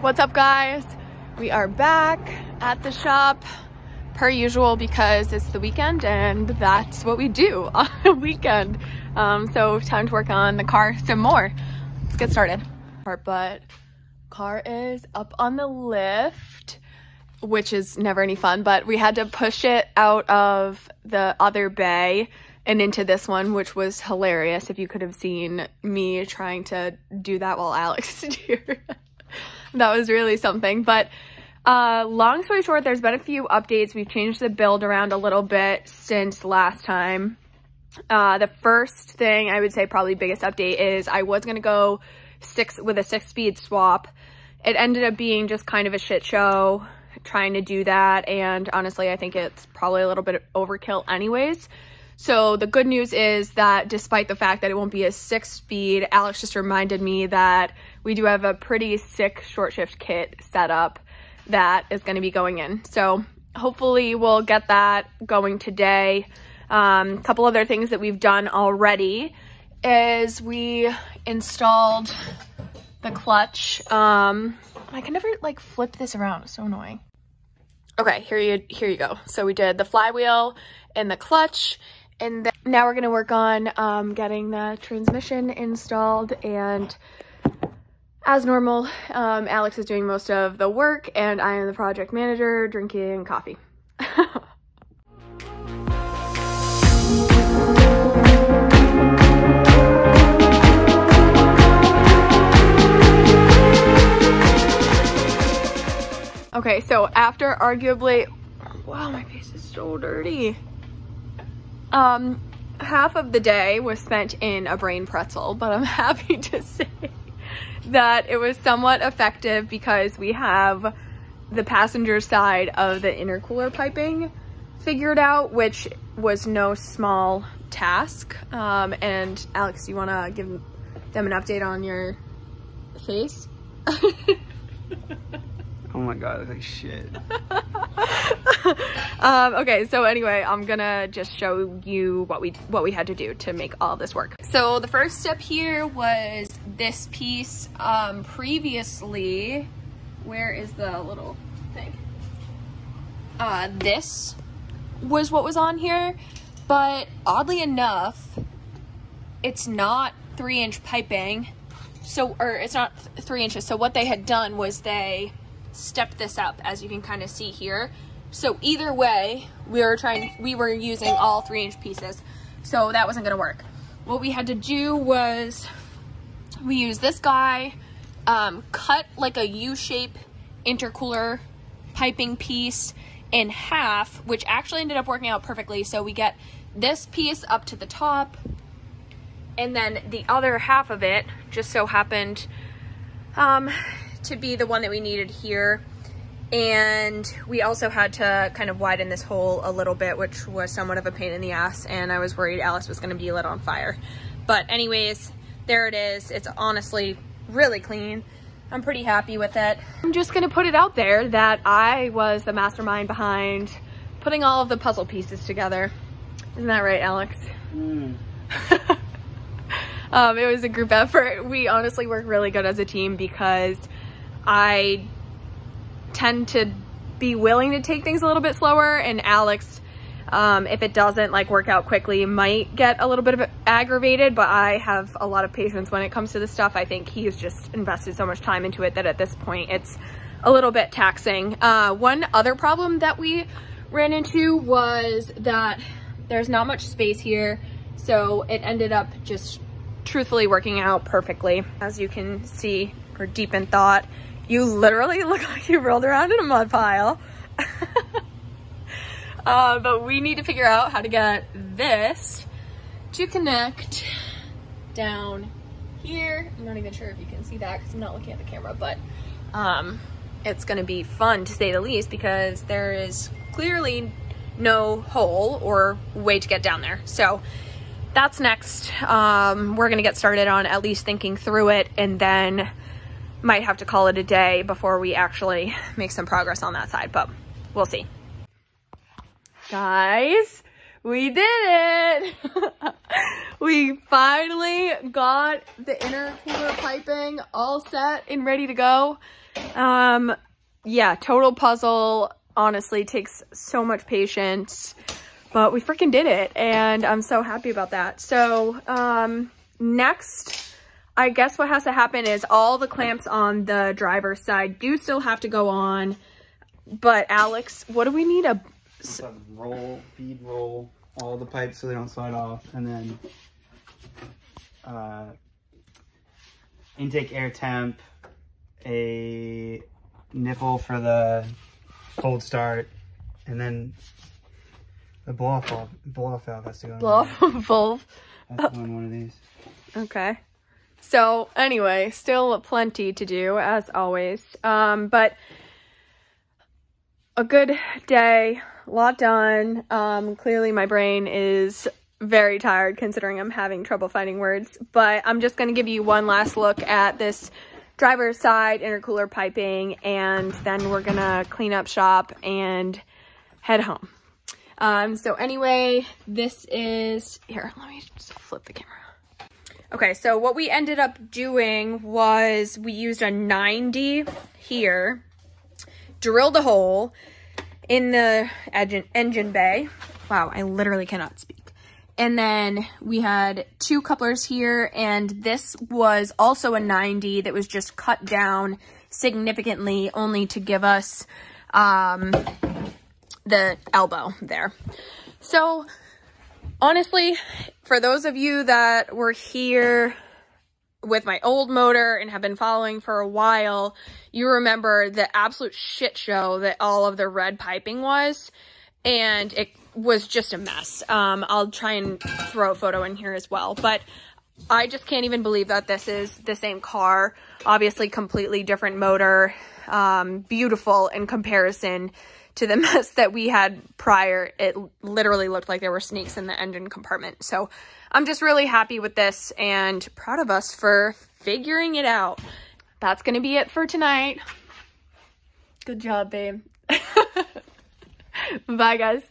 What's up, guys? We are back at the shop per usual because it's the weekend and that's what we do on a weekend. So time to work on the car some more. Let's get started. But car is up on the lift, which is never any fun, but we had to push it out of the other bay and into this one, which was hilarious. If you could have seen me trying to do that while Alex is here. That was really something. But long story short, there's been a few updates. We've changed the build around a little bit since last time. The first thing I would say, probably biggest update, is I was going to go with a 6-speed swap. It ended up being just kind of a shit show trying to do that, and honestly I think it's probably a little bit overkill anyways. So the good news is that despite the fact that it won't be a 6-speed, Alex just reminded me that we do have a pretty sick short shift kit set up that is going to be going in. So hopefully we'll get that going today. A couple other things that we've done already is we installed the clutch. I can never like flip this around, it's so annoying. Okay, here you go. So we did the flywheel and the clutch, and then now we're gonna work on getting the transmission installed. And as normal, Alex is doing most of the work and I am the project manager drinking coffee. Okay, so after arguably, wow, my face is so dirty. Half of the day was spent in a brain pretzel, but I'm happy to say that it was somewhat effective because we have the passenger side of the intercooler piping figured out, which was no small task. And Alex, you wanna give them an update on your face? Oh my god, I look like shit. Okay, so anyway, I'm gonna just show you what we had to do to make all this work. So the first step here was this piece. Previously, where is the little thing? This was what was on here, but oddly enough, it's not 3-inch piping. So, or it's not 3 inches. So what they had done was they stepped this up, as you can kind of see here. So either way, we were using all 3-inch pieces, so that wasn't gonna work. What we had to do was we used this guy, cut like a U-shape intercooler piping piece in half, which actually ended up working out perfectly. So we get this piece up to the top, and then the other half of it just so happened to be the one that we needed here. And we also had to kind of widen this hole a little bit, which was somewhat of a pain in the ass, and I was worried Alice was going to be lit on fire. But anyways, there it is. It's honestly really clean. I'm pretty happy with it. I'm just going to put it out there that I was the mastermind behind putting all of the puzzle pieces together. Isn't that right, Alex? It was a group effort. We honestly work really good as a team because I tend to be willing to take things a little bit slower, and Alex, if it doesn't like work out quickly, might get a little bit of aggravated, but I have a lot of patience when it comes to this stuff. I think he's just invested so much time into it that at this point it's a little bit taxing. One other problem that we ran into was that there's not much space here, so it ended up just truthfully working out perfectly. As you can see, we're deep in thought. You literally look like you rolled around in a mud pile. But we need to figure out how to get this to connect down here. I'm not even sure if you can see that because I'm not looking at the camera, but it's gonna be fun to say the least because there is clearly no hole or way to get down there. So that's next. We're gonna get started on at least thinking through it, and then might have to call it a day before we actually make some progress on that side, but we'll see. Guys, we did it! We finally got the intercooler piping all set and ready to go. Yeah, total puzzle. Honestly, takes so much patience, but we freaking did it, and I'm so happy about that. So next, I guess what has to happen is all the clamps on the driver's side do still have to go on, but Alex, what do we need? Roll, bead roll all the pipes so they don't slide off, and then intake air temp, a nipple for the cold start, and then the blow off valve has to go. Blow off valve. That's one of these. Okay. So anyway, still plenty to do as always. But a good day, a lot done. Clearly my brain is very tired considering I'm having trouble finding words, but I'm just going to give you one last look at this driver's side intercooler piping, and then we're gonna clean up shop and head home. So anyway, this is, here, let me just flip the camera. Okay, so what we ended up doing was we used a 90 here, drilled a hole in the engine bay. Wow, I literally cannot speak. And then we had 2 couplers here, and this was also a 90 that was just cut down significantly only to give us the elbow there. So honestly, for those of you that were here with my old motor and have been following for a while, you remember the absolute shit show that all of the red piping was, and it was just a mess. I'll try and throw a photo in here as well, but I just can't even believe that this is the same car. Obviously completely different motor, beautiful in comparison to the mess that we had prior. It literally looked like there were snakes in the engine compartment. So I'm just really happy with this and proud of us for figuring it out. That's gonna be it for tonight. Good job, babe. Bye, guys.